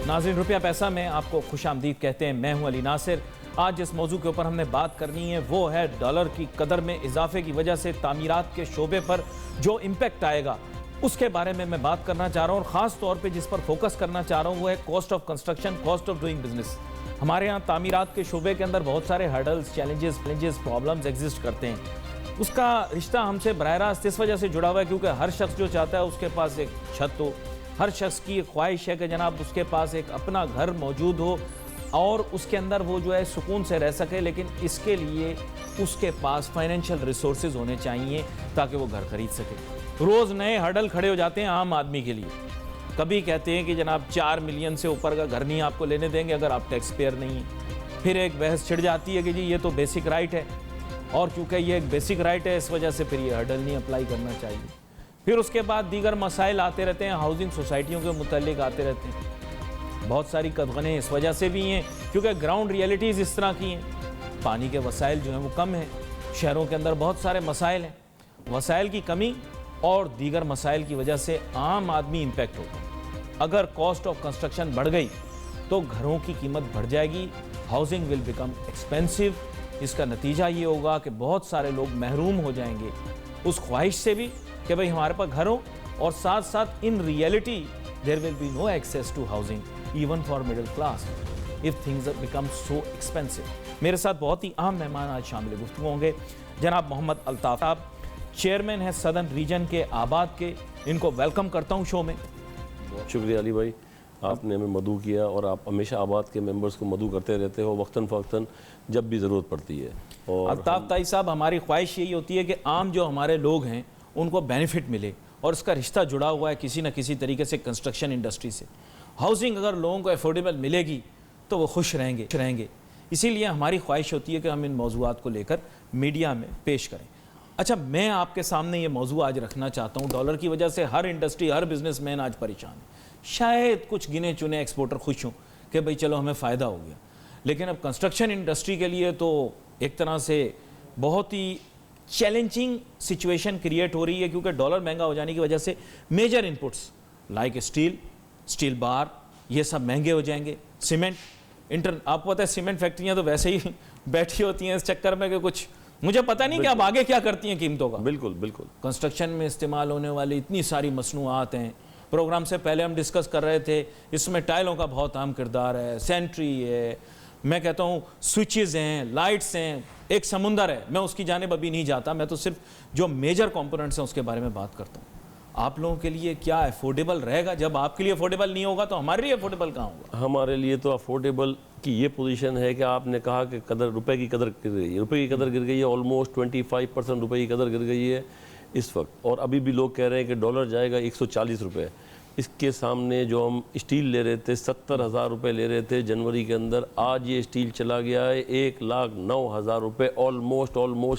नाज़रीन, रुपया पैसा में आपको खुशामदीद कहते हैं। मैं हूं अली नासिर। आज जिस मौजू के ऊपर हमने बात करनी है वो है डॉलर की कदर में इजाफे की वजह से तामीरात के शोबे पर जो इम्पैक्ट आएगा उसके बारे में मैं बात करना चाह रहा हूँ। और ख़ास तौर पे जिस पर फोकस करना चाह रहा हूँ वो है cost of construction, cost of doing business. हमारे यहाँ तामीरात के शोबे के अंदर बहुत सारे हर्डल्स, चैलेंजेस, प्रॉब्लम्स एग्जिस्ट करते हैं। उसका रिश्ता हमसे बराह रास्त इस वजह से जुड़ा हुआ है क्योंकि हर शख्स जो चाहता है उसके पास एक छत हो, हर शख्स की ख्वाहिश है कि जनाब उसके पास एक अपना घर मौजूद हो और उसके अंदर वो जो है सुकून से रह सके। लेकिन इसके लिए उसके पास फाइनेंशियल रिसोर्सेज होने चाहिए ताकि वो घर खरीद सके। रोज़ नए हर्डल खड़े हो जाते हैं आम आदमी के लिए। कभी कहते हैं कि जनाब 4 मिलियन से ऊपर का घर नहीं आपको लेने देंगे अगर आप टैक्स पेयर नहीं हैं। फिर एक बहस छिड़ जाती है कि जी ये तो बेसिक राइट है और चूँकि ये एक बेसिक राइट है इस वजह से फिर ये हर्डल नहीं अप्लाई करना चाहिए। फिर उसके बाद दीगर मसाइल आते रहते हैं, हाउसिंग सोसाइटियों के मुतालिक आते रहते हैं। बहुत सारी कदगनें इस वजह से भी हैं क्योंकि ग्राउंड रियलिटीज़ इस तरह की हैं। पानी के वसाइल जो हैं वो कम हैं, शहरों के अंदर बहुत सारे मसाइल हैं। वसाइल की कमी और दीगर मसाइल की वजह से आम आदमी इम्पेक्ट होता है। अगर कॉस्ट ऑफ कंस्ट्रक्शन बढ़ गई तो घरों की कीमत बढ़ जाएगी, हाउसिंग विल बिकम एक्सपेंसिव। इसका नतीजा ये होगा कि बहुत सारे लोग महरूम हो जाएंगे उस ख्वाहिश से भी कि भाई हमारे पास घर हो, और साथ साथ in reality there will be no access to housing even for middle class if things become so expensive. मेरे साथ बहुत ही अहम मेहमान आज शामिल गुफ्तगू होंगे। जनाब मोहम्मद अल्ताफ साहब, चेयरमैन हैं सदर्न रीजन के आबाद के। इनको वेलकम करता हूँ शो में। बहुत शुक्रिया अली भाई, आपने हमें मदऊ किया और आप हमेशा आबाद के मेंबर्स को मदऊ करते रहते हो वक्तन फ़वक्तन जब भी ज़रूरत पड़ती है। और अल्ताफ ताई साहब, हमारी ख्वाहिश यही होती है कि आम जो हमारे लोग हैं उनको बेनिफिट मिले और इसका रिश्ता जुड़ा हुआ है किसी न किसी तरीके से कंस्ट्रक्शन इंडस्ट्री से। हाउसिंग अगर लोगों को अफोर्डेबल मिलेगी तो वो खुश रहेंगे। इसीलिए हमारी ख्वाहिश होती है कि हम इन मौज़ूआत को लेकर मीडिया में पेश करें। अच्छा, मैं आपके सामने ये मौजू आज रखना चाहता हूँ। डॉलर की वजह से हर इंडस्ट्री, हर बिजनेसमैन आज परेशान है। शायद कुछ गिने चुने एक्सपोर्टर खुश हों कि भाई चलो हमें फ़ायदा हो गया, लेकिन अब कंस्ट्रक्शन इंडस्ट्री के लिए तो एक तरह से बहुत ही चैलेंजिंग सिचुएशन क्रिएट हो रही है क्योंकि डॉलर महंगा हो जाने की वजह से major inputs like steel bar ये सब महंगे हो जाएंगे। सीमेंट, आपको पता है सीमेंट फैक्ट्रियाँ तो वैसे ही बैठी होती हैं इस चक्कर में कि कुछ मुझे पता नहीं कि अब आगे क्या करती हैं कीमतों का। बिल्कुल। कंस्ट्रक्शन में इस्तेमाल होने वाली इतनी सारी मसनूआत हैं। प्रोग्राम से पहले हम डिस्कस कर रहे थे, इसमें टाइलों का बहुत अहम किरदार है, सैनिटरी है, मैं कहता हूँ स्विचेस हैं, लाइट्स हैं, एक समुंदर है। मैं उसकी जानिब अभी नहीं जाता, मैं तो सिर्फ जो मेजर कंपोनेंट्स हैं उसके बारे में बात करता हूँ। आप लोगों के लिए क्या अफोर्डेबल रहेगा? जब आपके लिए अफोर्डेबल नहीं होगा तो हमारे लिए अफोर्डेबल कहाँ होगा? हमारे लिए तो अफोर्डेबल की ये पोजीशन है कि आपने कहा कि रुपए की कदर गिर गई है। रुपए की कदर गिर गई है, ऑलमोस्ट 25% रुपए की कदर गिर गई है इस वक्त। और अभी भी लोग कह रहे हैं कि डॉलर जाएगा 140 रुपये। इसके सामने जो हम स्टील ले रहे थे 70,000 रुपये ले रहे थे जनवरी के अंदर, आज ये स्टील चला गया है 1,09,000 रुपये। ऑलमोस्ट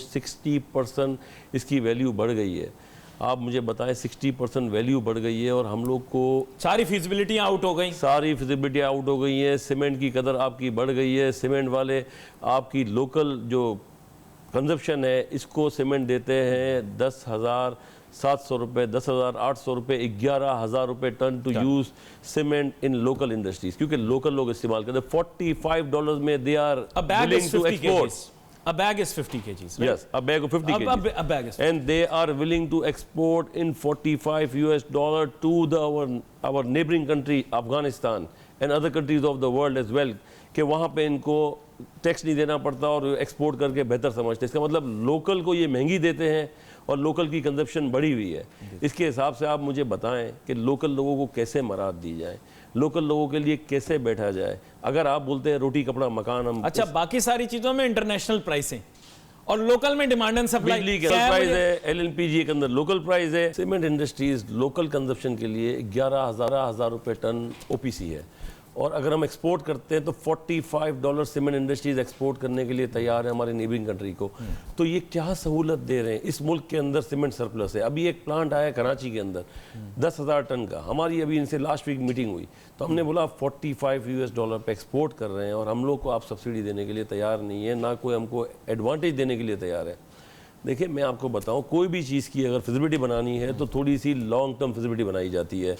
60% इसकी वैल्यू बढ़ गई है। आप मुझे बताएं, 60% वैल्यू बढ़ गई है और हम लोग को सारी फिजिबिलिटी आउट हो गई। है। सीमेंट की कदर आपकी बढ़ गई है। सीमेंट वाले आपकी लोकल जो कंजप्शन है इसको सीमेंट देते हैं 10,700 रुपये, 10,800 रुपये, 11,000 रुपये ton to use cement in local industries, क्योंकि लोकल लोग इस्तेमाल करते हैं। $45 में they are willing to export. A bag is 50 kgs, right? Yes, a bag of 50 kgs. A bag is 50. And they are willing to export in $45 to our neighboring country Afghanistan and other countries of the world as well, कि वहाँ पे इनको tax नहीं देना पड़ता और export करके बेहतर समझते हैं। इसका मतलब लोकल को ये महंगी देते हैं और लोकल की कंजप्शन बढ़ी हुई है। इसके हिसाब से आप मुझे बताएं कि लोकल लोगों को कैसे मराद दी जाए, लोकल लोगों के लिए कैसे बैठा जाए। अगर आप बोलते हैं रोटी कपड़ा मकान हम, अच्छा बाकी सारी चीजों में इंटरनेशनल प्राइसिंग और लोकल में डिमांड एंड सप्लाई, बिजली का प्राइस है, LNPG के अंदर लोकल प्राइस है। सीमेंट इंडस्ट्रीज लोकल कंजप्शन के लिए 11,000 रुपये टन OPC है। और अगर हम एक्सपोर्ट करते हैं तो $45 सीमेंट इंडस्ट्रीज एक्सपोर्ट करने के लिए तैयार है हमारे नेबरिंग कंट्री को। तो ये क्या सहूलत दे रहे हैं? इस मुल्क के अंदर सीमेंट सरप्लस है। अभी एक प्लांट आया कराची के अंदर 10,000 टन का, हमारी अभी इनसे लास्ट वीक मीटिंग हुई तो हमने बोला $45 पे एक्सपोर्ट कर रहे हैं और हम लोग को आप सब्सिडी देने के लिए तैयार नहीं है, ना कोई हमको एडवांटेज देने के लिए तैयार है। देखिए मैं आपको बताऊं, कोई भी चीज़ की अगर फिजिबिलिटी बनानी है तो थोड़ी सी लॉन्ग टर्म फिजिबिलिटी बनाई जाती है।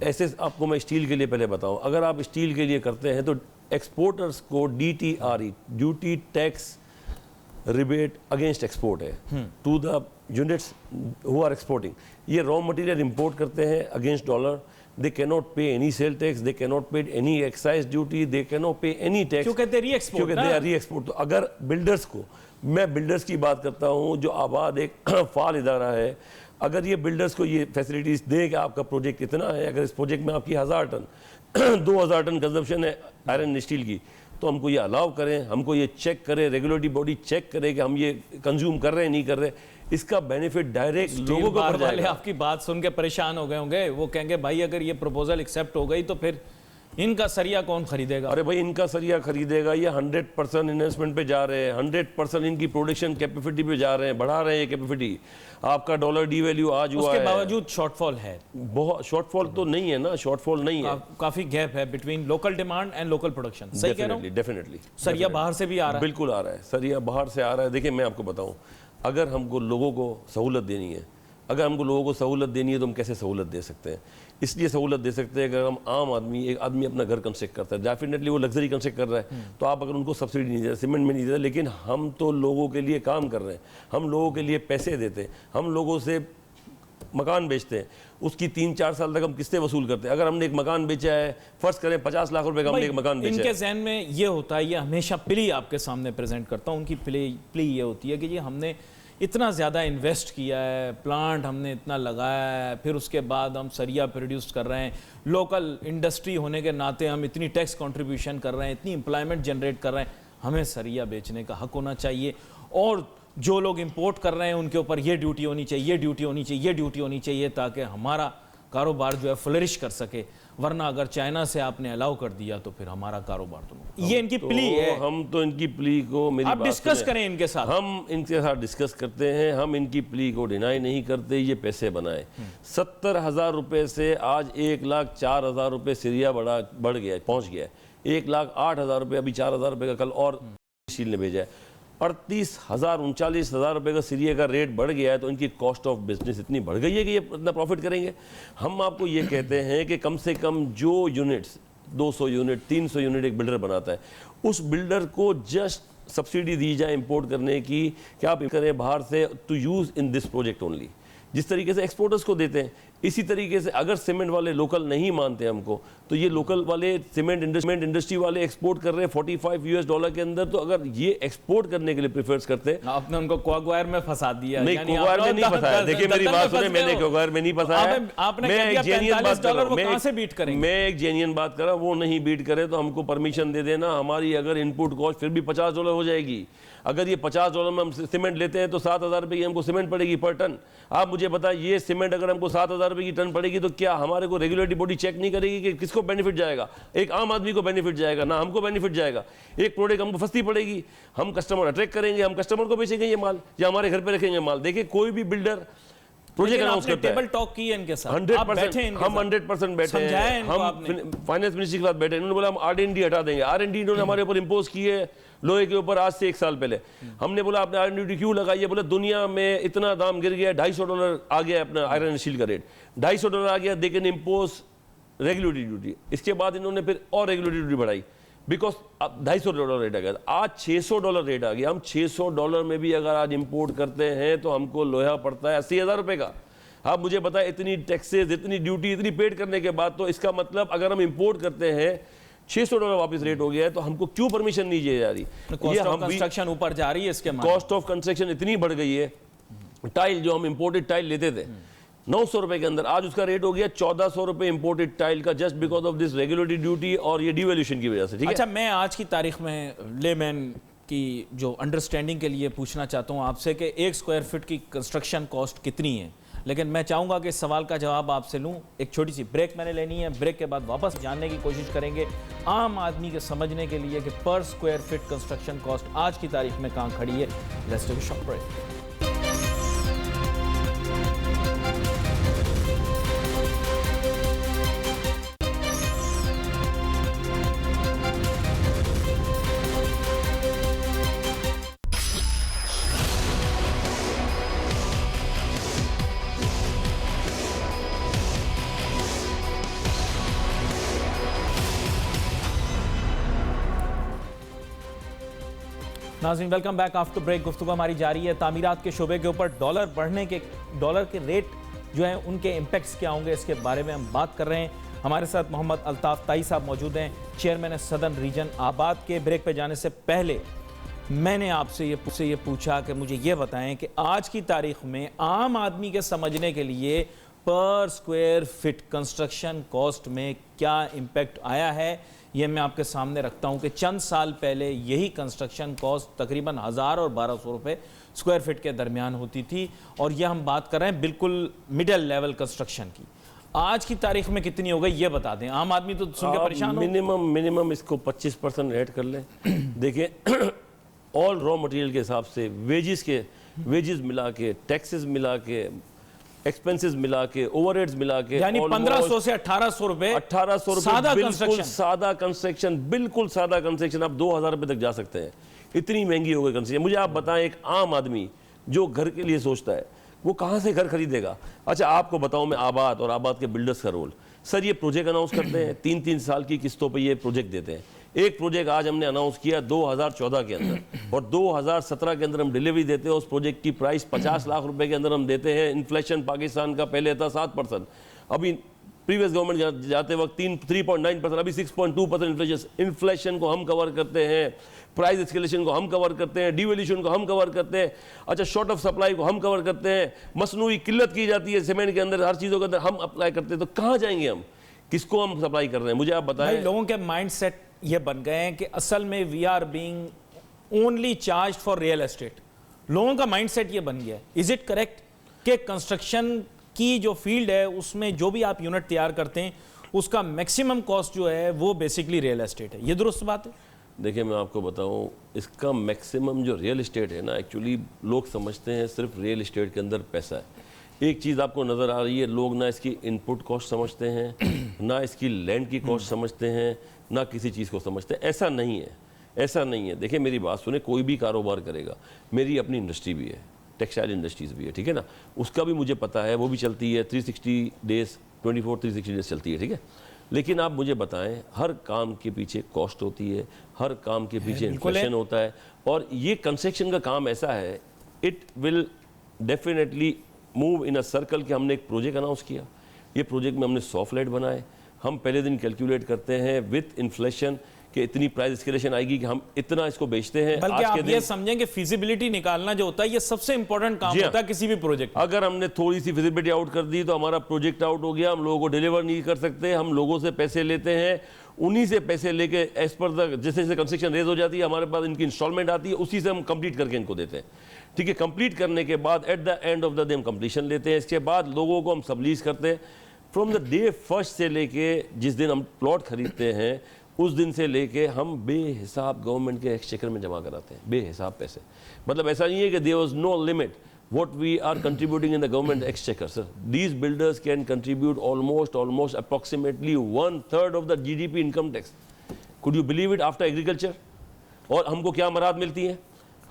ऐसे आपको मैं स्टील के लिए पहले बताऊं, अगर आप स्टील के लिए करते हैं तो एक्सपोर्टर्स को DTRE duty tax rebate against export है to the units who are exporting. ये रॉ मटेरियल इंपोर्ट करते हैं against dollar, they cannot pay any sale tax, they cannot pay any excise duty, they cannot pay any tax, क्यों कहते हैं री-एक्सपोर्ट, क्योंकि they are re-export। तो अगर builders को, मैं बिल्डर्स की बात करता हूँ जो आबाद एक फाल इदारा है, अगर ये बिल्डर्स को ये फैसिलिटीज दें कि आपका प्रोजेक्ट कितना है, अगर इस प्रोजेक्ट में आपकी 1000 टन 2000 टन कंजप्शन है आयरन स्टील की, तो हमको ये अलाउ करें, हमको ये चेक करें, रेगुलेटरी बॉडी चेक करे कि हम ये कंज्यूम कर रहे हैं नहीं कर रहे, इसका बेनिफिट डायरेक्ट लोगों को पड़ जाएगा। आपकी बात सुन के परेशान हो गए होंगे, वो कहेंगे भाई अगर ये प्रपोजल एक्सेप्ट हो गई तो फिर इनका सरिया कौन खरीदेगा? अरे भाई इनका सरिया खरीदेगा, ये 100% इन्वेस्टमेंट पे जा रहे हैं, 100% इनकी प्रोडक्शन कैपेसिटी पे जा रहे हैं, बढ़ा रहे हैं ये कैपेसिटी। आपका डॉलर डी वैल्यू आज हुआ है, उसके बावजूद शॉर्टफॉल है, बहुत शॉर्टफॉल तो नहीं है ना, शॉर्टफॉल नहीं है, काफी गैप है between local demand and local production. सही कह रहा हूं? डेफिनेटली सरिया बाहर से भी आ रहा है, बिल्कुल आ रहा है, सरिया बाहर से आ रहा है। देखिए मैं आपको बताऊं, अगर हमको लोगों को सहूलत देनी है, अगर हमको लोगों को सहूलत देनी है तो हम कैसे सहूलत दे सकते हैं? इसलिए सहूलत दे सकते हैं अगर हम आम आदमी, एक आदमी अपना घर कंस्ट्रक्ट करता है, डेफिनेटली वो लग्जरी कंस्ट्रक्ट कर रहा है, तो आप अगर उनको सब्सिडी नहीं दे रहे, सीमेंट में नहीं दे रहे, लेकिन हम तो लोगों के लिए काम कर रहे हैं, हम लोगों के लिए पैसे देते हैं, हम लोगों से मकान बेचते हैं, उसकी 3-4 साल तक हम किस्तें वसूल करते हैं। अगर हमने एक मकान बेचा है, फर्ज करें 50 लाख रुपए का हमने एक मकान बेचा है, इनके जहन में ये होता है, ये हमेशा प्ली आपके सामने प्रेजेंट करता हूँ, उनकी प्ली ये होती है कि जी हमने इतना ज़्यादा इन्वेस्ट किया है, प्लांट हमने इतना लगाया है, फिर उसके बाद हम सरिया प्रोड्यूस कर रहे हैं, लोकल इंडस्ट्री होने के नाते हम इतनी टैक्स कंट्रीब्यूशन कर रहे हैं, इतनी एम्प्लॉयमेंट जनरेट कर रहे हैं, हमें सरिया बेचने का हक होना चाहिए, और जो लोग इंपोर्ट कर रहे हैं उनके ऊपर ये ड्यूटी होनी चाहिए, ये ड्यूटी होनी चाहिए, ये ड्यूटी होनी चाहिए, ताकि हमारा कारोबार जो है फ्लरिश कर सके। वरना अगर चाइना से आपने अलाउ कर दिया तो फिर हमारा कारोबार तो ये इनकी प्ली है। हम तो इनकी प्ली को, मेरी आप बात डिस्कस सुने, करें इनके साथ, हम इनके साथ डिस्कस करते हैं, हम इनकी प्ली को डिनाई नहीं करते, ये पैसे बनाए। 70,000 रुपए से आज 1,04,000 रुपए सीरिया बढ़ गया, पहुंच गया, 1,08,000 रुपए, अभी 4,000 रुपए का कल और स्टील ने भेजा है, 38,000 39,000 रुपए का सीरिया का रेट बढ़ गया है, तो इनकी कॉस्ट ऑफ बिजनेस इतनी बढ़ गई है कि ये इतना प्रॉफिट करेंगे। हम आपको ये कहते हैं कि कम से कम जो यूनिट्स 200 यूनिट 300 यूनिट एक बिल्डर बनाता है, उस बिल्डर को जस्ट सब्सिडी दी जाए इंपोर्ट करने की, कि आप करें बाहर से to use in this project only, जिस तरीके से एक्सपोर्टर्स को देते हैं। इसी तरीके से अगर सीमेंट वाले लोकल नहीं मानते हमको, तो ये लोकल वाले सीमेंट इंडस्ट्री वाले एक्सपोर्ट कर रहे हैं $45 के अंदर, तो अगर ये एक्सपोर्ट करने के लिए प्रिफर्स करते हैं, आपने उनको क्वागवायर में फंसा दिया। नहीं, क्वागवायर में नहीं फंसाया। देखिए मेरी बात सुने, मैंने क्वागवायर में नहीं फंसाया, आपने मैं एक जेन्युइन बात कर रहा हूं, मैं एक जेन्युइन बात कर रहा हूं, वो नहीं बीट करे तो हमको परमिशन दे देना, हमारी अगर इनपुट कॉस्ट फिर भी $50 हो जाएगी। अगर ये $50 में हम सीमेंट लेते हैं तो 7,000 रुपए की हमको सीमेंट पड़ेगी पर टन। आप मुझे बताएं, ये सीमेंट अगर हमको 7,000 रुपए की टन पड़ेगी तो क्या हमारे को रेगुलेटरी बॉडी चेक नहीं करेगी कि किसको बेनिफिट जाएगा? एक आम आदमी को बेनिफिट जाएगा ना, हमको बेनिफिट जाएगा। एक प्रोडक्ट हमको सस्ती पड़ेगी, हम कस्टमर अट्रैक्ट करेंगे, हम कस्टमर को बेचेंगे ये माल या हमारे घर पे रखेंगे माल। देखिए कोई भी बिल्डर प्रोजेक्ट अनाउंस करता है, टेबल टॉक की है इनके साथ, 100% हम 100% बैठे हैं, हम फाइनेंस मिनिस्ट्री के साथ बैठे हैं। उन्होंने बोला हम R&D हटा देंगे, R&D इन्होंने हमारे ऊपर इम्पोज की है लोहे के ऊपर आज से 1 साल पहले। हमने बोला आपने R&D क्यों लगाई है? बोले दुनिया में इतना दाम गिर गया, $250 आ गया अपना आयरन स्टील का रेट, $250 आ गया, they can impose regulatory duty. इसके बाद इन्होंने फिर और रेगुलेटरी ड्यूटी बढ़ाई, बिकॉज अब $250 रेट आ गया, आज $600 रेट आ गया। हम $600 में भी अगर आज इंपोर्ट करते हैं तो हमको लोहा पड़ता है 80,000 रुपए का। आप मुझे बताएं, इतनी टैक्सेस, इतनी ड्यूटी, इतनी पेड करने के बाद, तो इसका मतलब अगर हम इंपोर्ट करते हैं $600 वापस रेट हो गया है, तो हमको क्यों परमिशन नहीं दी जा रही? ये हम कंस्ट्रक्शन ऊपर जा रही है, इसके कॉस्ट ऑफ कंस्ट्रक्शन इतनी बढ़ गई है। टाइल जो हम इंपोर्टेड टाइल लेते थे 900 रुपए के अंदर, आज उसका रेट हो गया 1400 रुपए इंपोर्टेड टाइल का, just because of this regulatory duty और ये डिवैल्यूएशन की वजह से। ठीक है, अच्छा, मैं आज की तारीख में लेमैन की जो अंडरस्टैंडिंग के लिए पूछना चाहता हूँ आपसे कि 1 स्क्वायर फीट की कंस्ट्रक्शन कॉस्ट कितनी है, लेकिन मैं चाहूँगा कि इस सवाल का जवाब आपसे लूँ। एक छोटी सी ब्रेक मैंने लेनी है, ब्रेक के बाद वापस जानने की कोशिश करेंगे आम आदमी के समझने के लिए कि पर स्क्वायर फीट कंस्ट्रक्शन कॉस्ट आज की तारीख में कहाँ खड़ी है। Let's take a short break. नाज़रीन वेलकम बैक आफ्टर ब्रेक। गुफ्तगू हमारी जारी है तामीरात के शोबे के ऊपर। डॉलर के रेट जो हैं उनके इम्पैक्ट्स क्या होंगे इसके बारे में हम बात कर रहे हैं। हमारे साथ मोहम्मद अल्ताफ ताई साहब मौजूद हैं, चेयरमैन सदर्न रीजन आबाद के। ब्रेक पे जाने से पहले मैंने आपसे ये पूछा कि मुझे ये बताएं कि आज की तारीख में आम आदमी के समझने के लिए पर स्क्वायर फिट कंस्ट्रक्शन कॉस्ट में क्या इम्पैक्ट आया है, ये मैं आपके सामने रखता हूं कि चंद साल पहले यही कंस्ट्रक्शन कॉस्ट तकरीबन 1000 और 1200 रुपए स्क्वायर फिट के दरमियान होती थी, और यह हम बात कर रहे हैं बिल्कुल मिडिल लेवल कंस्ट्रक्शन की। आज की तारीख में कितनी हो गई ये बता दें, आम आदमी तो सुन के परेशान हो। मिनिमम इसको 25% ऐड कर लें। देखिए ऑल रॉ मटेरियल के हिसाब से वेजेस मिला के, टैक्सेस मिला के, एक्सपेंसेस मिला के, ओवरहेड्स मिला के, यानी 1500 से 1800 रुपए। 1800 रुपए बिल्कुल सादा कंस्ट्रक्शन, बिल्कुल सादा कंस्ट्रक्शन आप 2000 रुपए तक जा सकते हैं। इतनी महंगी हो गई कंस्ट्रक्शन। मुझे आप बताएं, एक आम आदमी जो घर के लिए सोचता है वो कहाँ से घर खरीदेगा? अच्छा आपको बताऊं मैं आबाद और आबाद के बिल्डर्स का रोल। सर ये प्रोजेक्ट अनाउंस करते हैं, 3-3 साल की किस्तों पे ये प्रोजेक्ट देते हैं। एक प्रोजेक्ट आज हमने अनाउंस किया 2014 के अंदर, और 2017 के अंदर हम डिलीवरी देते हैं। उस प्रोजेक्ट की प्राइस 50 लाख रुपए के अंदर हम देते हैं। इन्फ्लेशन पाकिस्तान का पहले था 7%, अभी प्रीवियस गवर्नमेंट जाते वक्त 3.9%, अभी 6.2% इन्फ्लेशन को हम कवर करते हैं, प्राइस एस्केलेशन को हम कवर करते हैं, डिवैल्यूएशन को हम कवर करते हैं, अच्छा शॉर्ट ऑफ सप्लाई को हम कवर करते हैं, मसनूई किल्लत की जाती है सीमेंट के अंदर, हर चीज़ों के अंदर हम अप्लाई करते हैं। तो कहाँ जाएंगे हम? किसको हम सप्लाई कर रहे हैं? मुझे आप बताएं। लोगों के माइंड सेट ये बन गए हैं कि असल में we are being only charge for real estate. लोगों का माइंड सेट ये बन गया है। इज इट करेक्ट कि कंस्ट्रक्शन की जो फील्ड है उसमें जो भी आप यूनिट तैयार करते हैं उसका मैक्सिमम कॉस्ट जो है वो बेसिकली रियल एस्टेट है? ये दुरुस्त बात है? देखिए मैं आपको बताऊं, इसका मैक्सिमम जो रियल एस्टेट है ना, एक्चुअली लोग समझते हैं सिर्फ रियल एस्टेट के अंदर पैसा है। एक चीज़ आपको नज़र आ रही है, लोग ना इसकी इनपुट कॉस्ट समझते हैं, ना इसकी लैंड की कॉस्ट समझते हैं, ना किसी चीज़ को समझते हैं। ऐसा नहीं है, ऐसा नहीं है। देखिए मेरी बात सुने, कोई भी कारोबार करेगा, मेरी अपनी इंडस्ट्री भी है, टेक्सटाइल इंडस्ट्रीज़ भी है, ठीक है ना, उसका भी मुझे पता है, वो भी चलती है 360 डेज़, 360 डेज़ चलती है, ठीक है। लेकिन आप मुझे बताएं, हर काम के पीछे कॉस्ट होती है, हर काम के पीछे इन्फ्लेशन होता है, और ये कंस्ट्रक्शन का काम ऐसा है, it will definitely move in a circle. कि हमने एक प्रोजेक्ट अनाउंस किया, ये प्रोजेक्ट में हमने 100 फ्लैट बनाए, हम पहले दिन कैलकुलेट करते हैं विथ इन्फ्लेशन कि इतनी प्राइस एस्केलेशन आएगी कि हम इतना इसको बेचते हैं। बल्कि आप ये समझें कि फिजिबिलिटी निकालना जो होता है ये सबसे इंपॉर्टेंट काम होता है किसी भी प्रोजेक्ट। अगर हमने थोड़ी सी फिजिबिलिटी आउट कर दी तो हमारा प्रोजेक्ट आउट हो गया, हम लोगों को डिलीवर नहीं कर सकते। हम लोगों से पैसे लेते हैं, उन्हीं से पैसे लेके एज पर द जैसे जैसे कंस्ट्रक्शन रेज हो जाती है हमारे पास इनकी इंस्टॉलमेंट आती है, उसी से हम कंप्लीट करके इनको देते हैं, ठीक है। कंप्लीट करने के बाद at the end of the day हम कंप्लीशन लेते हैं। इसके बाद लोगों को हम सबलीज करते हैं। फ्रॉम द डे फर्स्ट से लेके जिस दिन हम प्लॉट खरीदते हैं उस दिन से लेके हम बेहिसाब गवर्नमेंट के एक्सचेकर में जमा कराते हैं, बेहिसाब पैसे। मतलब ऐसा नहीं है कि there was no limit what we are contributing in the government exchequer, sir. These builders can contribute almost approximately 1/3 of the GDP income tax. Could you believe it? After agriculture. और हमको क्या मराहत मिलती है,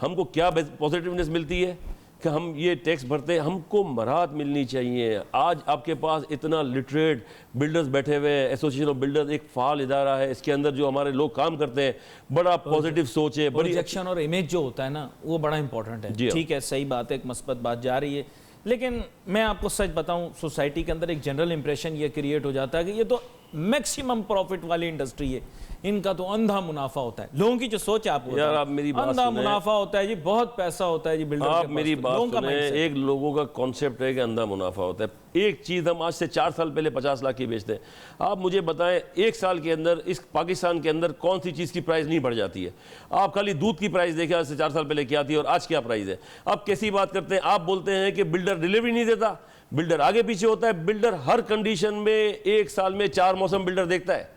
हमको क्या पॉजिटिवनेस मिलती है कि हम ये टैक्स भरते हैं, हमको मराहत मिलनी चाहिए। आज आपके पास इतना लिटरेट बिल्डर्स बैठे हुए हैं, एसोसिएशन ऑफ बिल्डर्स एक फाल इदारा है, इसके अंदर जो हमारे लोग काम करते हैं, बड़ा पॉजिटिव सोच है, बड़ी प्रोजेक्शन और इमेज जो होता है ना वो बड़ा इंपॉर्टेंट है। ठीक है, सही बात है, एक मस्बत बात जा रही है। लेकिन मैं आपको सच बताऊं, सोसाइटी के अंदर एक जनरल इंप्रेशन ये क्रिएट हो जाता है कि ये तो मैक्सिमम प्रॉफिट वाली इंडस्ट्री है, इनका तो अंधा मुनाफा होता है। लोगों की जो सोच है आपको, यार आप मेरी बात अंधा मुनाफा होता है जी, बहुत पैसा होता है जी बिल्डर आप मेरी बात सुने, एक लोगों का कॉन्सेप्ट है कि अंधा मुनाफा होता है। एक चीज़ हम आज से 4 साल पहले 50 लाख की बेचते हैं। आप मुझे बताएं, एक साल के अंदर इस पाकिस्तान के अंदर कौन सी चीज़ की प्राइस नहीं बढ़ जाती है? आप खाली दूध की प्राइस देखें, आज से 4 साल पहले क्या थी और आज क्या प्राइस है। आप कैसी बात करते हैं? आप बोलते हैं कि बिल्डर डिलीवरी नहीं देता, बिल्डर आगे पीछे होता है। बिल्डर हर कंडीशन में एक साल में 4 मौसम बिल्डर देखता है,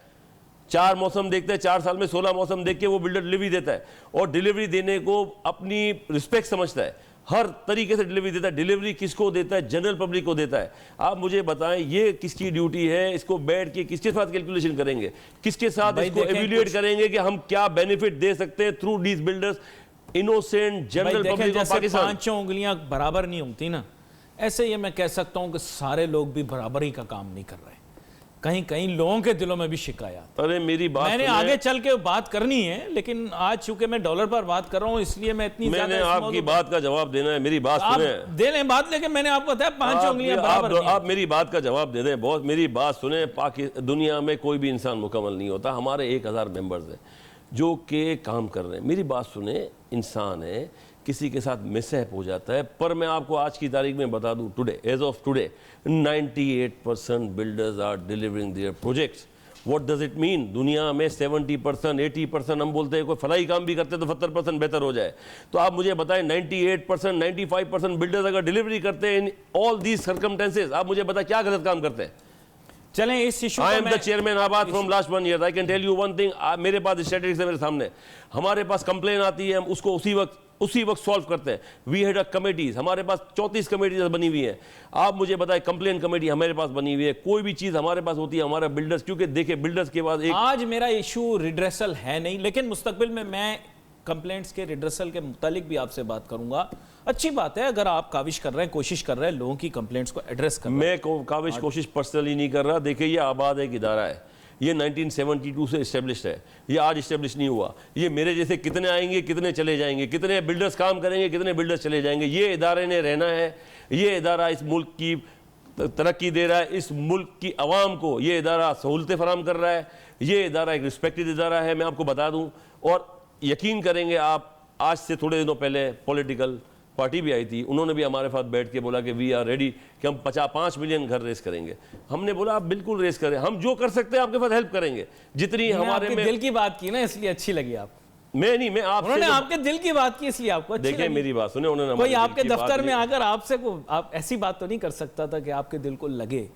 4 मौसम देखते हैं, 4 साल में 16 मौसम देख के वो बिल्डर डिलीवरी देता है, और डिलीवरी देने को अपनी रिस्पेक्ट समझता है, हर तरीके से डिलीवरी देता है। डिलीवरी किसको देता है? जनरल पब्लिक को देता है। आप मुझे बताएं ये किसकी ड्यूटी है? इसको बैठ के किसके साथ कैलकुलेशन करेंगे, किसके साथ इसको एवेल्युएट करेंगे कि हम क्या बेनिफिट दे सकते हैं through these builders, innocent general public of Pakistan. 5 उंगलियां बराबर नहीं होती ना, ऐसे ये मैं कह सकता हूं कि सारे लोग भी बराबर ही का काम नहीं कर रहे। कहीं कहीं लोगों के दिलों में भी शिकायत। अरे मेरी बात मैंने आगे चल के बात करनी है, लेकिन आज चूंकि मैं डॉलर पर बात कर रहा हूं इसलिए मैं इतनी मैंने आपकी बात का जवाब देना है, मेरी बात सुने। दे लें बात, लेकिन मैंने आपको बताया 5 उंगलियां बराबर नहीं। आप मेरी बात का जवाब दे दें, बहुत मेरी बात सुने। दुनिया में कोई भी इंसान मुकम्मल नहीं होता। हमारे 1000 मेंबर्स हैं जो के काम कर रहे हैं। मेरी बात सुने, इंसान है, किसी के साथ मिसहैप हो जाता है, पर मैं आपको आज की तारीख में बता दूं, today, as of today 98% builders are delivering their projects. What does it mean? दुनिया में 70%, 80% हम बोलते हैं कोई फलाई काम भी करते हैं तो 70% बेहतर हो जाए। तो आप मुझे बताएं 98%, 95% बिल्डर्स अगर डिलीवरी करते हैं इन ऑल दीज सर्कमस्टेंसेस, आप मुझे बताएं क्या गलत काम करते हैं? चलें इस issue I am the chairman आबाद from last 1 year. I can tell you one thing, मेरे पास स्टैटिस्टिक्स है मेरे सामने। हमारे पास कंप्लेन आती है, हम उसको उसी वक्त सॉल्व करते हैं। वी हैड अ कमेटीज, हमारे पास 34 कमेटीज बनी हुई हैं। आप मुझे बताएं, कंप्लेन कमेटी हमारे पास बनी हुई है। कोई भी चीज हमारे पास होती है, हमारा बिल्डर्स, क्योंकि देखिए बिल्डर्स के बाद आज मेरा इशू रिड्रेसल है नहीं, लेकिन मुस्तकबिल में मैं कंप्लेंट्स के रिड्रेसल के मुतालिक भी आपसे बात करूंगा। अच्छी बात है अगर आप काविश कर रहे हैं, कोशिश कर रहे हैं लोगों की कंप्लेंट्स को एड्रेस करना। मैं कोशिश पर्सनली नहीं कर रहा। देखिए ये आबाद एक इदारा है, ये 1972 से इस्टेब्लिश्ड है, ये आज इस्टेब्लिश नहीं हुआ। ये मेरे जैसे कितने आएंगे, कितने चले जाएंगे, कितने बिल्डर्स काम करेंगे, कितने बिल्डर्स चले जाएंगे। ये इदारे ने रहना है। ये इदारा इस मुल्क की तरक्की दे रहा है, इस मुल्क की आवाम को ये इदारा सहूलतें फराम कर रहा है। ये इदारा एक रिस्पेक्टेड इदारा है, मैं आपको बता दूँ। और यकीन करेंगे आप, आज से थोड़े दिनों पहले पॉलिटिकल पार्टी भी आई थी, उन्होंने भी हमारे साथ बैठ के बोला कि वी आर रेडी कि हम 5 मिलियन घर रेस करेंगे। हमने बोला आप बिल्कुल रेस करें, हम जो कर सकते हैं आपके साथ हेल्प करेंगे जितनी हमारे में। दिल की बात की ना, इसलिए अच्छी लगी आप। मैं नहीं, मैं आपसे, उन्होंने आपके दिल की बात की इसलिए आपको अच्छी देखिए मेरी बात सुने, उन्होंने कोई आपके दफ्तर में आकर आपसे को आप ऐसी बात तो नहीं कर सकता था कि आपके दिल को लगे।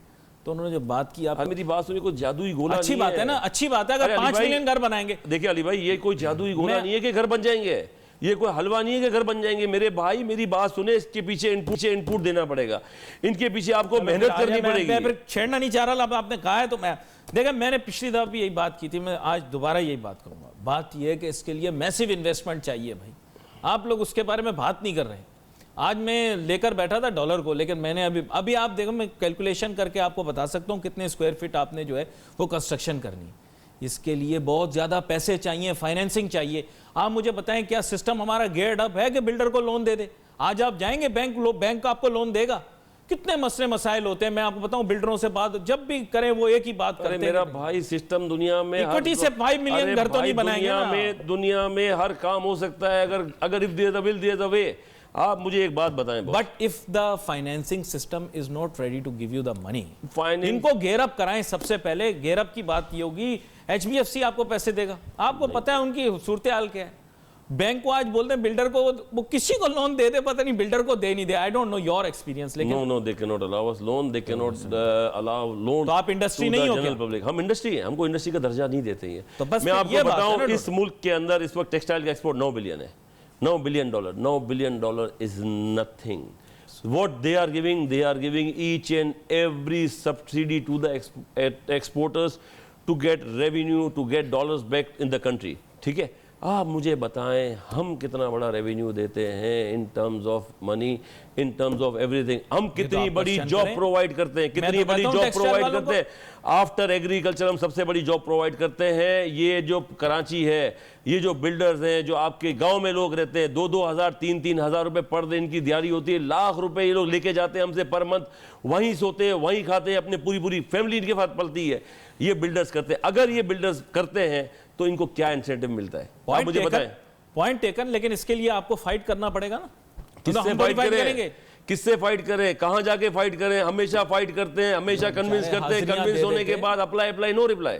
तो उन्होंने जो बात की, आप मेरी बात सुनिए, कोई जादुई गोला अच्छी बात है ना, अच्छी बात है अगर 5 मिलियन घर बनाएंगे। देखिए अली भाई, ये कोई जादुई गोला नहीं है कि घर बन जाएंगे, ये कोई हलवा नहीं है कि घर बन जाएंगे। मेरे भाई मेरी बात सुने, इसके पीछे इनपुट देना पड़ेगा, इनके पीछे आपको मेहनत करनी पड़ेगी। मैं फिर छेड़ना नहीं चाह रहा, आपने कहा है तो मैं देखा, मैंने पिछली दफा भी यही बात की थी, मैं आज दोबारा यही बात करूंगा। बात यह है कि इसके लिए मैसिव इन्वेस्टमेंट चाहिए भाई। आप लोग उसके बारे में बात नहीं कर रहे हैं। आज मैं लेकर बैठा था डॉलर को, लेकिन मैंने अभी आप देखो, मैं कैलकुलेशन करके आपको बता सकता हूँ कितने स्क्वायर फीट आपने जो है वो कंस्ट्रक्शन करनी है। इसके लिए बहुत ज़्यादा पैसे चाहिए, फाइनेंसिंग चाहिए। आप मुझे बताएं क्या सिस्टम हमारा गेयर्ड अप है कि बिल्डर को लोन दे दे? आज आप जाएंगे बैंक आपको लोन देगा? कितने मसले मसाइल होते हैं, मैं आपको बताऊं। बिल्डरों से बात जब भी करें वो एक ही बात करते हैं। मेरा भाई सिस्टम दुनिया में इक्विटी से 5 मिलियन घर तो नहीं बनाएंगे। दुनिया में हर काम हो सकता है अगर if there the will there the way. आप मुझे एक बात बताएं, but if the financing system is not ready to give you the money, इनको गेयर अप कराएं। सबसे पहले गेयर अप की बात ये होगी, HBFC आपको पैसे देगा, आपको पता है उनकी सूरत हाल क्या है। बैंक को आज बोलते हैं बिल्डर को, वो किसी को लोन दे दे, पता नहीं बिल्डर को दे नहीं दे। I don't know your experience, लेकिन no they can not allow us loan, they can not allow loan. तो आप इंडस्ट्री नहीं हो क्या? पब्लिक, हम इंडस्ट्री है, हमको इंडस्ट्री का दर्जा नहीं देते हैं। तो बस मैं आपको बताऊं, इस मुल्क के अंदर इस वक्त टेक्सटाइल का एक्सपोर्ट 9 बिलियन है। $9 billion is nothing. What they are giving each and every subsidy to the exporters to get revenue, to get dollars back in the country. ठीक है, आप मुझे बताएं हम कितना बड़ा रेवेन्यू देते हैं in terms of money, in terms of everything. हम कितनी बड़ी जॉब प्रोवाइड करते हैं, कितनी बड़ी जॉब प्रोवाइड करते हैं। आफ्टर एग्रीकल्चर हम सबसे बड़ी जॉब प्रोवाइड करते हैं। ये जो कराची है, ये जो बिल्डर्स हैं, जो आपके गांव में लोग रहते हैं, 2-2 हज़ार 3-3 हज़ार रुपए पर दिन की दिहाड़ी होती है। लाख रुपए ये लोग लेके जाते हैं हमसे पर मंथ, वहीं सोते हैं, वहीं खाते हैं, अपने पूरी फैमिली इनके साथ पलती है। ये बिल्डर्स करते हैं। अगर ये बिल्डर्स करते हैं तो इनको क्या इंसेंटिव मिलता है, आप मुझे बताएं। पॉइंट टेकन, लेकिन इसके लिए आपको फाइट करना पड़ेगा ना। किससे फाइट करें, किससे फाइट करें, कहां जाके फाइट करें? हमेशा फाइट करते हैं, हमेशा कन्विंस करते हैं, कन्विंस होने के बाद अप्लाई नो रिप्लाई।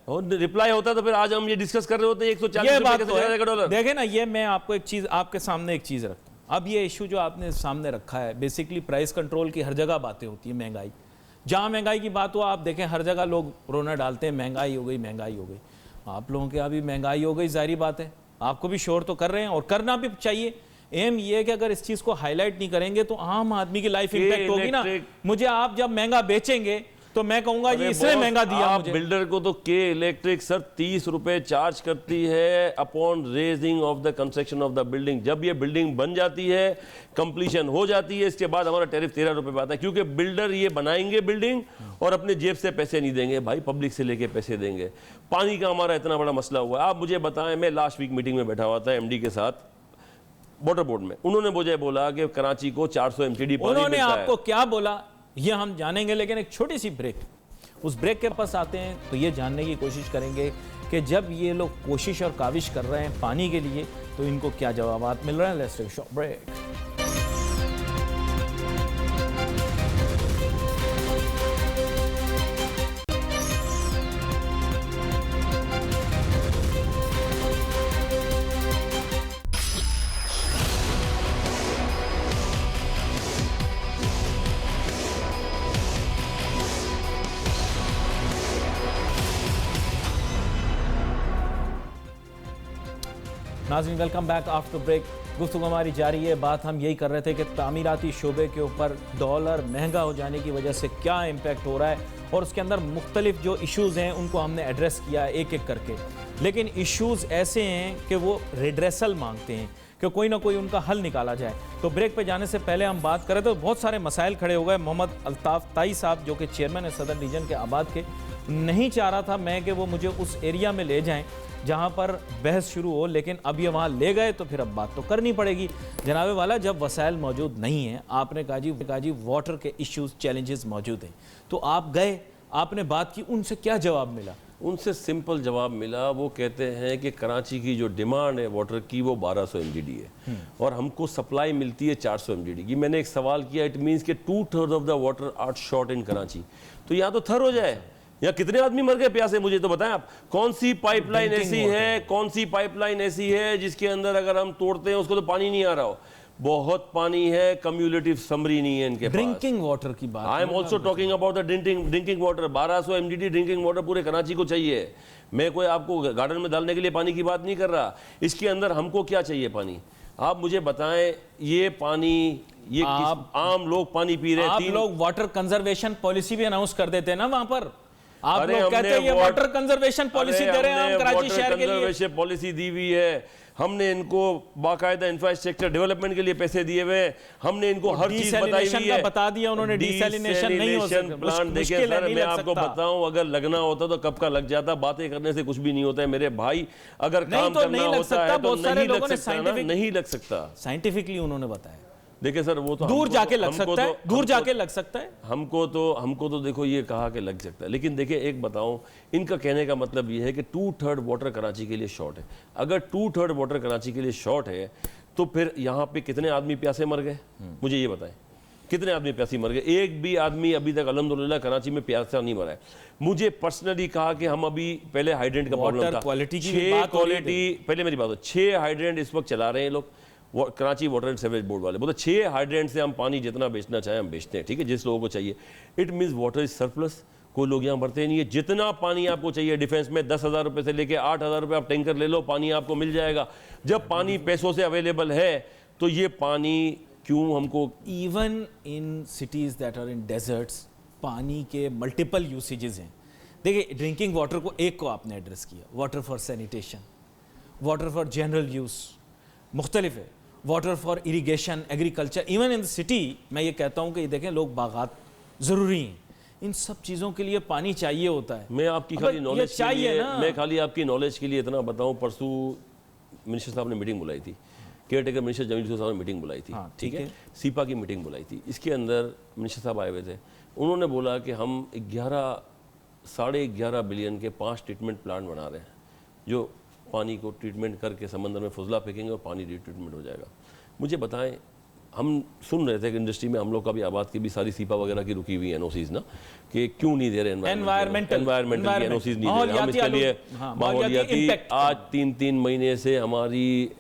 और रिप्लाई होता तो फिर आज हम ये डिस्कस कर रहे होते 140 रुपए कैसे जाएगा डॉलर। देखे ना, ये मैं आपको एक चीज, आपके सामने एक चीज रखता हूं। अब ये इशू जो आपने सामने रखा है, बेसिकली प्राइस कंट्रोल की हर जगह बातें होती है। महंगाई, जहां महंगाई की बात हो, आप देखें हर जगह लोग रोना डालते हैं, महंगाई हो गई, महंगाई हो गई। आप लोगों के अभी महंगाई हो गई, जाहिर बात है आपको भी शोर तो कर रहे हैं और करना भी चाहिए। एम ये है कि अगर इस चीज को हाईलाइट नहीं करेंगे तो आम आदमी की लाइफ इंपैक्ट होगी ना। मुझे आप जब महंगा बेचेंगे तो मैं कहूंगा जी इसने बॉस, महंगा दिया आप मुझे। बिल्डर को तो के इलेक्ट्रिक सर 30 रुपए चार्ज करती है upon raising of the construction of the building. जब ये बिल्डिंग बन जाती है, कंप्लीशन हो जाती है, इसके बाद हमारा टैरिफ 13 रुपए आता है, क्योंकि बिल्डर ये बनाएंगे बिल्डिंग और अपने जेब से पैसे नहीं देंगे भाई, पब्लिक से लेके पैसे देंगे। पानी का हमारा इतना बड़ा मसला हुआ है। आप मुझे बताएं, मैं लास्ट वीक मीटिंग में बैठा हुआ था एमडी के साथ वाटर बोर्ड में, उन्होंने मुझे बोला कि कराची को 400 एमसीडी पानी उन्होंने मिलता है। आपको क्या बोला ये हम जानेंगे, लेकिन एक छोटी सी ब्रेक, उस ब्रेक के पास आते हैं तो ये जानने की कोशिश करेंगे कि जब ये लोग कोशिश और काविश कर रहे हैं पानी के लिए तो इनको क्या जवाब मिल रहे हैं। Let's take a short break. नाज़रीन वेलकम बैक आफ्टर ब्रेक। गुफ्तगू हमारी जारी है। बात हम यही कर रहे थे कि तामीराती शोबे के ऊपर डॉलर महंगा हो जाने की वजह से क्या इम्पैक्ट हो रहा है और उसके अंदर मुख्तलिफ जो इश्यूज़ हैं उनको हमने एड्रेस किया एक एक करके, लेकिन इश्यूज़ ऐसे हैं कि वो रिड्रेसल मांगते हैं कि कोई ना कोई उनका हल निकाला जाए। तो ब्रेक पे जाने से पहले हम बात करें तो बहुत सारे मसाइल खड़े हो गए। मोहम्मद अल्ताफ़ ताई साहब जो कि चेयरमैन है सदर डिवीज़न के आबाद के, नहीं चाह रहा था मैं कि वो मुझे उस एरिया में ले जाएं जहां पर बहस शुरू हो, लेकिन अब ये वहां ले गए तो फिर अब बात तो करनी पड़ेगी। जनाबे वाला, जब वसाइल मौजूद नहीं है, आपने कहा जी वाटर के इश्यूज चैलेंजेस मौजूद हैं, तो आप गए, आपने बात की, उनसे क्या जवाब मिला? उनसे सिंपल जवाब मिला। वो कहते हैं कि कराची की जो डिमांड है वाटर की वो 1200 MGD है और हमको सप्लाई मिलती है 400 MGD की। मैंने एक सवाल किया, इट मीन्स कि 2/3 of the water are short in Karachi, तो यहाँ तो थर हो जाए। या कितने आदमी मर गए प्यासे, मुझे तो बताएं आप। कौन सी पाइपलाइन ऐसी है, कौन सी पाइपलाइन ऐसी है जिसके अंदर अगर हम तोड़ते हैं उसको तो पानी नहीं आ रहा हो? बहुत पानी है, कम्युलेटिव समरी नहीं है इनके पास। ड्रिंकिंग वाटर की बात, I am also talking about the drinking water. 1200 MGD drinking water पूरे कराची को चाहिए। मैं कोई आपको गार्डन में डालने के लिए पानी की बात नहीं कर रहा। इसके अंदर हमको क्या चाहिए पानी, आप मुझे बताएं। ये पानी, ये आम लोग पानी पी रहे हैं। आप लोग वाटर कंजर्वेशन पॉलिसी भी अनाउंस कर देते हैं ना वहां पर। आप लोग कहते हैं ये वाटर कंजर्वेशन पॉलिसी दे रहे हैं हम कराची शहर के लिए। कंजर्वेशन पॉलिसी दी हुई है, हमने इनको बाकायदा इंफ्रास्ट्रक्चर डेवलपमेंट के लिए पैसे दिए हुए, हमने इनको हर चीज बताई हुई है। बता दिया उन्होंने, डिसैलिनेशन नहीं हो सकता। प्लान देखिए सर, मैं आपको बताऊं, अगर लगना होता तो कब का लग जाता। बातें करने से कुछ भी नहीं होता है मेरे भाई। अगर काम करना होता है तो नहीं लग सकता। साइंटिफिकली उन्होंने बताया। देखिए सर, वो तो दूर जाके लग सकता है, दूर जाके लग सकता है। हमको तो देखो ये कहा कि लग सकता है, लेकिन देखिए एक बताऊं, इनका कहने का मतलब ये है कि 2/3 वाटर कराची के लिए शॉर्ट है। अगर 2/3 वाटर कराची के लिए शॉर्ट है तो फिर यहाँ पे कितने आदमी प्यासे मर गए, मुझे ये बताएं। कितने आदमी प्यासी मर गए? एक भी आदमी अभी तक अल्हम्दुलिल्लाह कराची में प्यासा नहीं मरा है। मुझे पर्सनली कहा कि हम अभी, पहले हाइड्रेंट का प्रॉब्लम था, क्वालिटी की 6 क्वालिटी, पहले मेरी बात हो, 6 हाइड्रेंट इस वक्त चला रहे हैं लोग, Karachi water and sewerage board वाले। बोलते 6 हाइड्रेंट से हम पानी जितना बेचना चाहें हम बेचते हैं, ठीक है, जिस लोगों को चाहिए। It means water is surplus, कोई लोग यहाँ भरते नहीं है। जितना पानी आपको चाहिए डिफेंस में 10,000 रुपये से लेके 8,000 रुपये आप टैंकर ले लो, पानी आपको मिल जाएगा। जब पानी पैसों से अवेलेबल है तो ये पानी क्यों हमको। Even in cities that are in deserts पानी के मल्टीपल यूसेजेस हैं। देखिए, ड्रिंकिंग वाटर को एक को आपने एड्रेस किया, water for sanitation, water for general use मुख्तलिफ है, water for irrigation, agriculture. Even in the city मैं ये कहता हूँ कि देखें लोग बागात ज़रूरी हैं, इन सब चीज़ों के लिए पानी चाहिए होता है। मैं आपकी खाली नॉलेज के लिए, मैं खाली आपकी नॉलेज के लिए इतना बताऊँ, परसों मिनिस्टर साहब ने मीटिंग बुलाई थी, केयर टेकर मिनिस्टर जमील साहब ने मीटिंग बुलाई थी, ठीक है, सीपा की मीटिंग बुलाई थी। इसके अंदर मिनिस्टर साहब आए हुए थे। उन्होंने बोला कि हम 11-11.5 बिलियन के 5 ट्रीटमेंट प्लांट बना रहे हैं जो पानी को ट्रीटमेंट करके समंदर में फुजला फेंकेंगे और पानी रीट्रीटमेंट हो जाएगा। मुझे बताएं, हम सुन रहे थे कि इंडस्ट्री में हम लोग का भी आबाद की भी सारी सीपा वगैरह की रुकी हुई एनओसीज ना, कि क्यों नहीं दे रहे एनवायरमेंटल एनओसीज नहीं दे रहे हम इसके लिए माहौलियाती। आज 3-3 महीने से हमारी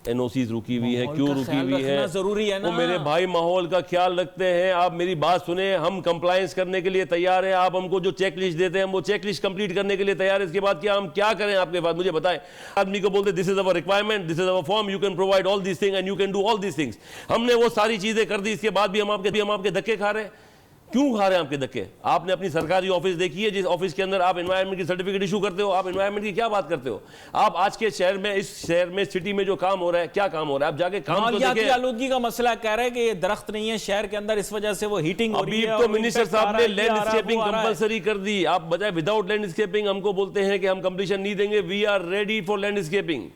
एनओसीज रुकी हुई है। क्यों रुकी हुई है? जरूरी है ना। वो मेरे भाई माहौल का ख्याल रखते हैं। आप मेरी बात सुने, हम कंप्लायंस करने के लिए तैयार हैं। आप हमको जो चेक लिस्ट देते हैं हम वो चेक लिस्ट कंप्लीट करने के लिए तैयार है। इसके बाद क्या हम क्या करें आपके पास, मुझे बताएं। आदमी को बोलते this is our requirement, this is our form, you can provide all this thing and you can do all this things. हमने वो सारी चीजें कर दी, इसके बाद भी हम आपके धक्के खा रहे हैं। क्यों खा रहे हैं आपके धक्के? आपने अपनी सरकारी ऑफिस देखी है, जिस ऑफिस के अंदर आप एनवायरनमेंट की सर्टिफिकेट इशू करते हो, आप एनवायरनमेंट की क्या बात करते हो? आप आज के शहर में, इस शहर में, सिटी में जो काम हो रहा है, क्या काम हो रहा है? आप जाके काम तो मालियाती देखिए। आलूदगी का मसला कह रहे हैं कि ये दरख्त नहीं है शहर के अंदर, इस वजह से वो हीटिंग हो रही है। अभी तो मिनिस्टर साहब ने लैंडस्केपिंग कंपलसरी कर दी। आप बजाय विदाउट लैंडस्केपिंग हमको बोलते हैं कि हम कंप्लीशन नहीं देंगे। We are ready for landscaping.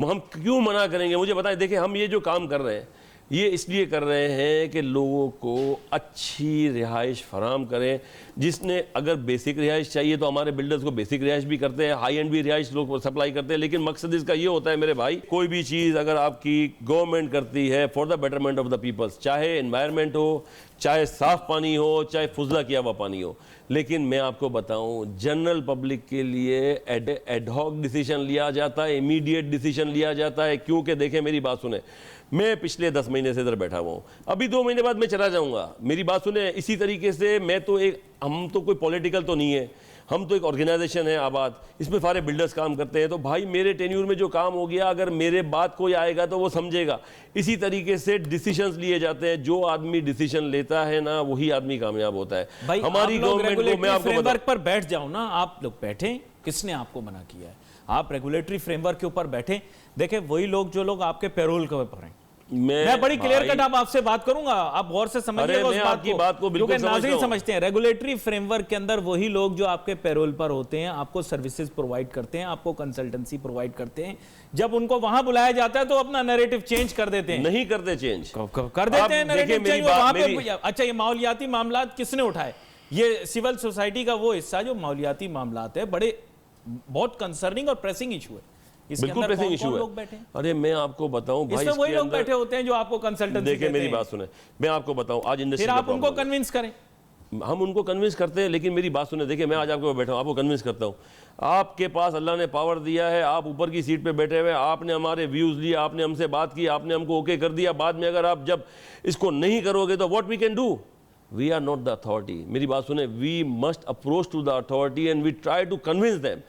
हम क्यों मना करेंगे? मुझे बताएं। देखिए, हम ये जो काम कर रहे हैं ये इसलिए कर रहे हैं कि लोगों को अच्छी रिहाइश फराम करें। जिसने अगर बेसिक रिहाइश चाहिए तो हमारे बिल्डर्स को बेसिक रिहाइश भी करते हैं, हाई एंड भी रिहाइश लोग सप्लाई करते हैं। लेकिन मकसद इसका ये होता है मेरे भाई, कोई भी चीज़ अगर आपकी गवर्नमेंट करती है for the betterment of the peoples, चाहे एनवायरनमेंट हो, चाहे साफ पानी हो, चाहे फुजला किया हुआ पानी हो। लेकिन मैं आपको बताऊं, जनरल पब्लिक के लिए एडहॉक डिसीजन लिया जाता है, इमीडिएट डिसीजन लिया जाता है। क्योंकि देखें, मेरी बात सुने, मैं पिछले 10 महीने से इधर बैठा हुआ हूँ, अभी 2 महीने बाद मैं चला जाऊंगा। मेरी बात सुने, इसी तरीके से मैं तो हम तो कोई पॉलिटिकल तो नहीं है, हम तो एक ऑर्गेनाइजेशन है आबाद, इसमें सारे बिल्डर्स काम करते हैं। तो भाई मेरे टेन्यूर में जो काम हो गया, अगर मेरे बाद कोई आएगा तो वो समझेगा। इसी तरीके से डिसीजंस लिए जाते हैं। जो आदमी डिसीजन लेता है ना, वही आदमी कामयाब होता है। हमारी गवर्नमेंट को मैं आपको फ्रेमवर्क पर बैठ जाओ ना, आप लोग बैठे, किसने आपको मना किया है? आप रेगुलेटरी फ्रेमवर्क के ऊपर बैठे। देखें, वही लोग जो लोग आपके पेरोल के ऊपर हैं, मैं बड़ी क्लियर कट आपसे बात करूंगा, आप गौर से समझिएगा उस बात को बिल्कुल नाज़रीन समझते हैं। रेगुलेटरी फ्रेमवर्क के अंदर वही लोग जो आपके पेरोल पर होते हैं, आपको सर्विसेज प्रोवाइड करते हैं, आपको कंसल्टेंसी प्रोवाइड करते हैं, जब उनको वहां बुलाया जाता है तो अपना नैरेटिव चेंज कर देते हैं। नहीं करते चेंज, कर देते हैं नैरेटिव चेंज वहां पे। अच्छा, ये माहौलियाती मामला किसने उठाए? ये सिविल सोसाइटी का वो हिस्सा जो माहौलियाती मामलात है, बड़े बहुत कंसर्निंग और प्रेसिंग इशू है। बिल्कुल प्रेसिंग इशू है। अरे मैं आपको बताऊं भाई, इसमें वही लोग बैठे होते हैं जो आपको कंसल्टेंसी देखिए मेरी बात सुने, मैं आपको बताऊं, आज इंडस्ट्री फिर आप उनको कन्विंस करें। हम उनको कन्विंस करते हैं, लेकिन मेरी बात सुने, देखिए मैं आज आपको बैठा हूं, आपको कन्विंस करता हूं। आपके पास अल्लाह ने पावर दिया है, आप ऊपर की सीट पे बैठे हुए, आपने हमारे व्यूज लिए, आपने हमसे बात की, आपने हमको ओके कर दिया। बाद में अगर आप जब इसको नहीं करोगे तो what we can do? We are not the authority. मेरी बात सुने, we must approach to the authority and we try to convince them.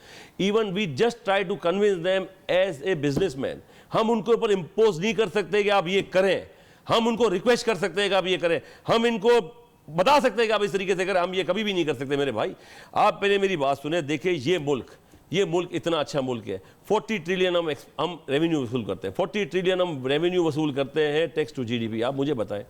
Even we just try to convince them as a businessman. हम उनको ऊपर impose नहीं कर सकते कि आप ये करें, हम उनको रिक्वेस्ट कर सकते हैं कि आप ये करें, हम इनको बता सकते हैं कि आप इस तरीके से करें। हम ये कभी भी नहीं कर सकते मेरे भाई। आप पहले मेरी बात सुने, देखिए ये मुल्क इतना अच्छा मुल्क है। 40 ट्रिलियन हम रेवेन्यू वसूल करते हैं, 40 ट्रिलियन हम रेवेन्यू वसूल करते हैं टैक्स टू GDP। आप मुझे बताएं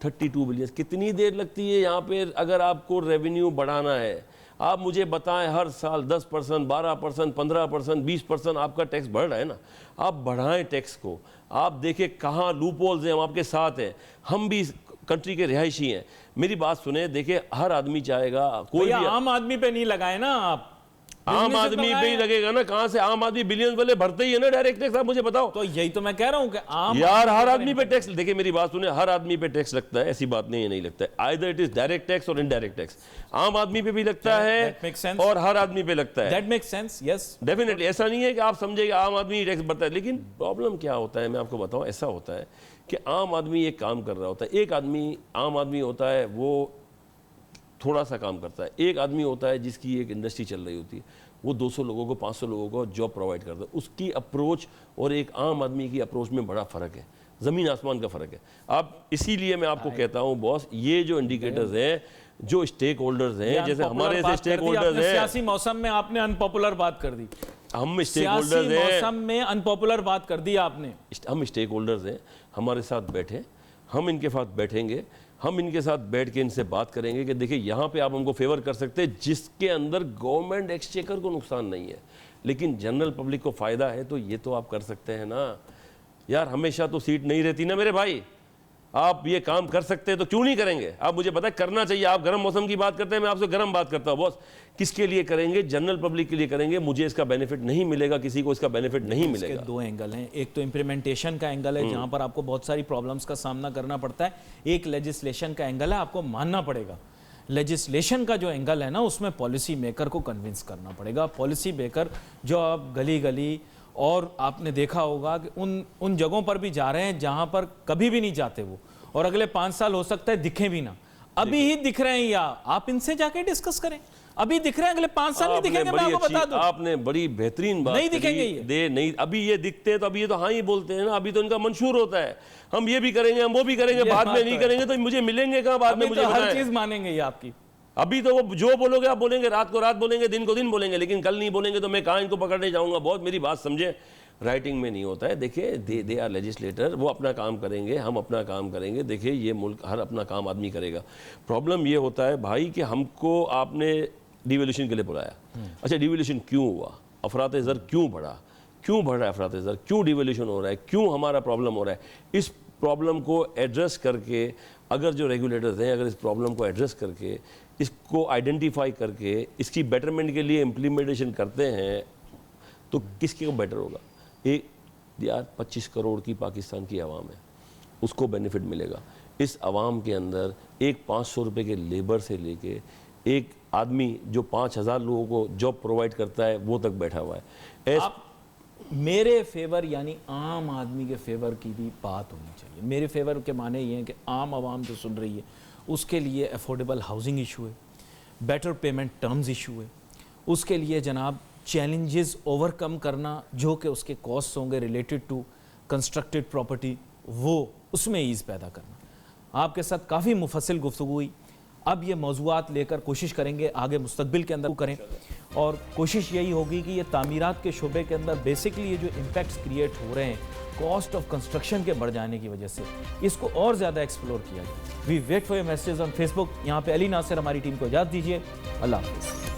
32 बिलियन कितनी देर लगती है यहाँ पे? अगर आपको रेवेन्यू बढ़ाना है, आप मुझे बताएं, हर साल 10%, 12%, 15%, 20% आपका टैक्स बढ़ रहा है ना। आप बढ़ाएं टैक्स को। आप देखें कहाँ लूपहोल्स हैं, हम आपके साथ हैं, हम भी कंट्री के रिहायशी हैं। मेरी बात सुने, देखिए हर आदमी चाहेगा, कोई भी आम आदमी पे नहीं लगाए ना आप, आम आदमी पे ही लगेगा ना। कहां से? आम आदमी बिलियंस वाले भरते ही है ना डायरेक्ट टैक्स। आप मुझे बताओ। तो यही तो मैं कह रहा हूं कि यार हर आदमी पे टैक्स, देखिए मेरी बात सुने, हर आदमी पे टैक्स लगता है, ऐसी बात नहीं है नहीं लगता है। Either it is direct tax और इनडायरेक्ट टैक्स। आम आदमी पे भी लगता है और हर आदमी पे लगता है। That makes sense, yes definitely. ऐसा नहीं है कि आप समझेगा आम आदमी टैक्स भरता है, लेकिन प्रॉब्लम क्या होता है मैं आपको बताऊं। ऐसा होता है कि आम आदमी एक काम कर रहा होता है, एक आदमी आम आदमी होता है, वो थोड़ा सा काम करता है। एक आदमी होता है जिसकी एक इंडस्ट्री चल रही होती है, वो 200 लोगों को, 500 लोगों को जॉब प्रोवाइड करता है। उसकी अप्रोच और एक आम आदमी की अप्रोच में बड़ा फ़र्क है, ज़मीन आसमान का फ़र्क है। आप इसीलिए मैं आपको कहता हूँ बॉस, ये जो इंडिकेटर्स हैं, जो स्टेक होल्डर्स हैं, जैसे हमारे से स्टेक होल्डर्स हैं। सियासी मौसम में आपने अनपॉपुलर बात कर दी। हम स्टेक होल्डर्स हैं, मौसम में अनपॉपुलर बात कर दी आपने। हम स्टेक होल्डर्स हैं, हमारे साथ बैठे, हम इनके साथ बैठेंगे, हम इनके साथ बैठ के इनसे बात करेंगे कि देखिए यहाँ पे आप हमको फेवर कर सकते हैं जिसके अंदर गवर्नमेंट एक्सचेकर को नुकसान नहीं है, लेकिन जनरल पब्लिक को फ़ायदा है, तो ये तो आप कर सकते हैं ना यार। हमेशा तो सीट नहीं रहती ना मेरे भाई। आप ये काम कर सकते हैं तो क्यों नहीं करेंगे? आप मुझे पता है करना चाहिए। आप गर्म मौसम की बात करते हैं, मैं आपसे गर्म बात करता हूँ बॉस। किसके लिए करेंगे? जनरल पब्लिक के लिए करेंगे। मुझे इसका बेनिफिट नहीं मिलेगा, किसी को इसका बेनिफिट नहीं मिलेगा। इसके 2 एंगल हैं। एक तो इम्प्लीमेंटेशन का एंगल है, जहां पर आपको बहुत सारी प्रॉब्लम्स का सामना करना पड़ता है। एक लेजिस्लेशन का एंगल है, आपको मानना पड़ेगा। लेजिस्लेशन का जो एंगल है ना, उसमें पॉलिसी मेकर को कन्विंस करना पड़ेगा। पॉलिसी मेकर जो आप गली गली, और आपने देखा होगा कि उन जगहों पर भी जा रहे हैं जहां पर कभी भी नहीं जाते वो, और अगले 5 साल हो सकता है दिखे भी ना, अभी ही दिख रहे हैं। या आप इनसे जाके डिस्कस करें, अभी दिख रहे हैं, अगले 5 साल नहीं दिखेंगे, मैं आपको बता दूं। आपने बड़ी बेहतरीन बात नहीं करी। दिखेंगे ये। नहीं, अभी ये दिखते हैं तो अभी ये तो हाँ ही बोलते हैं ना, अभी तो इनका मंशूर होता है, हम ये भी करेंगे, हम वो भी करेंगे, बाद में नहीं करेंगे तो मुझे मिलेंगे कहाँ बाद में, मुझे हर चीज मानेंगे ये आपकी। अभी तो वो जो बोलोगे आप बोलेंगे, रात को रात बोलेंगे, दिन को दिन बोलेंगे, लेकिन कल नहीं बोलेंगे तो मैं कहाँ इनको पकड़ने जाऊंगा। बहुत मेरी बात समझे, राइटिंग में नहीं होता है। देखिए दे आर लेजिस्लेटर, वो अपना काम करेंगे, हम अपना काम करेंगे। देखिए ये मुल्क हर अपना काम आदमी करेगा। प्रॉब्लम ये होता है भाई कि हमको आपने डिवोल्यूशन के लिए बुलाया, अच्छा डिवोल्यूशन क्यों हुआ, अफरात ज़र क्यों बढ़ा, क्यों बढ़ रहा है अफरात ज़र, क्यों डिवोल्यूशन हो रहा है, क्यों हमारा प्रॉब्लम हो रहा है। इस प्रॉब्लम को एड्रेस करके अगर जो रेगुलेटर्स हैं, अगर इस प्रॉब्लम को एड्रेस करके, इसको आइडेंटिफाई करके, इसकी बेटरमेंट के लिए इम्प्लीमेंटेशन करते हैं तो किसके को बेटर होगा। एक यार 25 करोड़ की पाकिस्तान की आवाम है, उसको बेनिफिट मिलेगा। इस आवाम के अंदर एक 500 रुपये के लेबर से लेके एक आदमी जो 5000 लोगों को जॉब प्रोवाइड करता है वो तक बैठा हुआ है। आप मेरे फेवर यानी आम आदमी के फेवर की भी बात होनी चाहिए। मेरे फेवर के माने ये हैं कि आम आवाम जो सुन रही है उसके लिए अफोर्डेबल हाउसिंग इशू है, बेटर पेमेंट टर्म्स इशू है, उसके लिए जनाब चैलेंजेस ओवरकम करना जो कि उसके कॉस्ट होंगे रिलेटेड टू कंस्ट्रक्टेड प्रॉपर्टी, वो उसमें ईज़ पैदा करना। आपके साथ काफ़ी मुफस्सिल गुफ्तगू हुई। अब ये मौज़ूआत लेकर कोशिश करेंगे आगे मुस्तकबिल के अंदर करें, और कोशिश यही होगी कि ये तामीरात के शोबे के अंदर बेसिकली ये जो इम्पैक्ट्स क्रिएट हो रहे हैं कॉस्ट ऑफ कंस्ट्रक्शन के बढ़ जाने की वजह से, इसको और ज़्यादा एक्सप्लोर किया जाए। We wait for your message on Facebook. यहाँ पे अली नासिर हमारी टीम को इजाज़त दीजिए। अल्लाह हाफ़िज़।